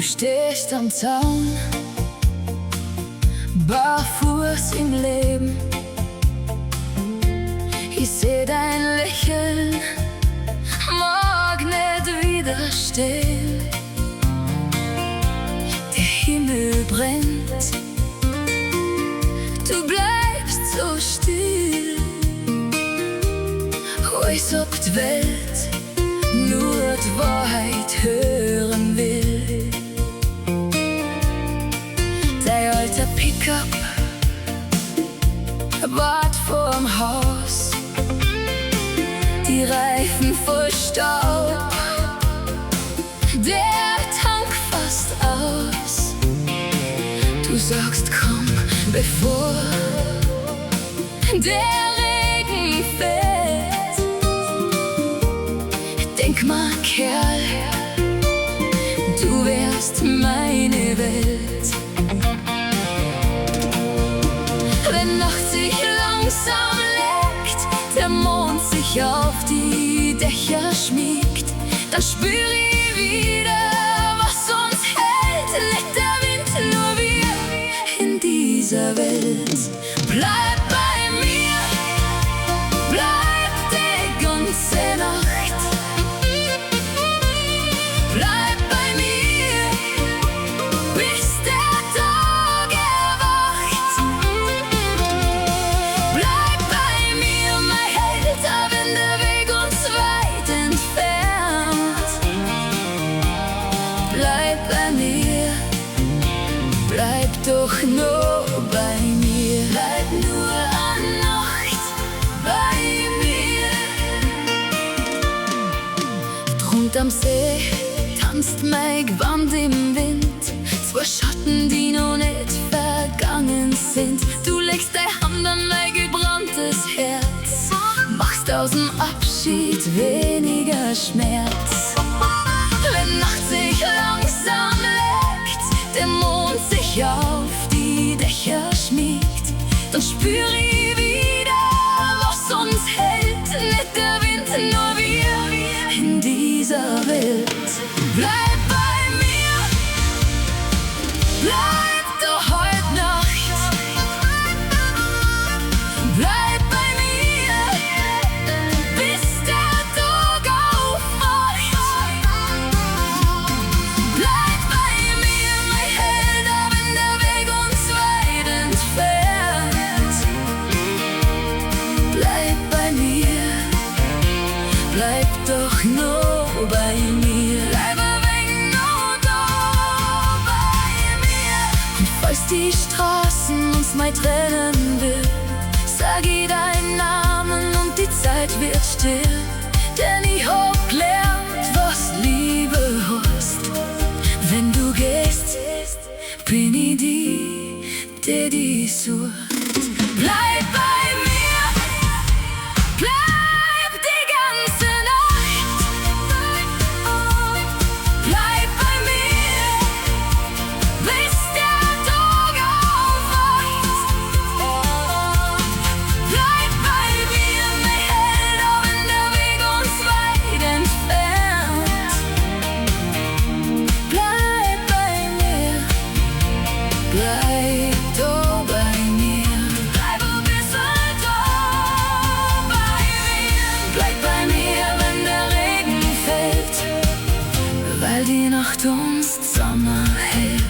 Du stehst am Zaun, barfuß im Leben. Ich seh dein Lächeln, mag nicht widerstehen. Der Himmel brennt, du bleibst so still, als ob die Welt nur die Wahrheit hören will. Dein alter Pickup wart vorm Haus, die Reifen voll Staub, der Tank fast aus. Du sagst komm, bevor der Regen fällt. Denk mal, Kerl, du wärst meine Welt. Wenn Nacht sich langsam legt, der Mond sich auf die Dächer schmiegt, dann spür ich wieder, was uns hält. Nicht der Wind, nur wir in dieser Welt. Bleib bei mir, bleib die ganze Nacht. Bleib bei mir, bis der Tag erwacht. Bleib bei mir, mein Held, auch wenn der Weg uns weit entfernt. Bleib bei mir, bleib doch nur bei mir. Bleib nur an Nacht bei mir. Drunter am See tanzt mein Gewand im Wind, zwei Schatten, die noch nicht vergangen sind. Du legst deine Hand an mein gebranntes Herz, machst aus dem Abschied weniger Schmerz. Wenn Nacht sich langsam legt, der Mond sich auf die Dächer schmiegt, dann spür ich wieder, was uns hält. Nicht der Wind, nur wir in dieser Welt. Bleib bei mir, bleib doch heute Nacht. Bleib bei mir, bis der Tag aufwacht. Bleib bei mir, mein Held, auch wenn der Weg uns weit entfernt. Bleib bei mir, bleib doch nur bei mir. Bleib ein wenig nur da bei mir. Und falls die Straßen uns mal trennen will, sag ich deinen Namen und die Zeit wird still. Denn ich hab gelernt, was Liebe heißt. Wenn du gehst, bin ich die sucht. Bleib bei mir, bleib die ganze Nacht. Bleib bei mir, bis der Tag aufwacht. Bleib bei mir, mein Held, auch wenn der Weg uns weit entfernt. Bleib bei mir, bleib da bei mir. Bleib ein bisschen da bei mir. Bleib bei mir, wenn der Regen fällt, weil die Nacht uns zusammenhält.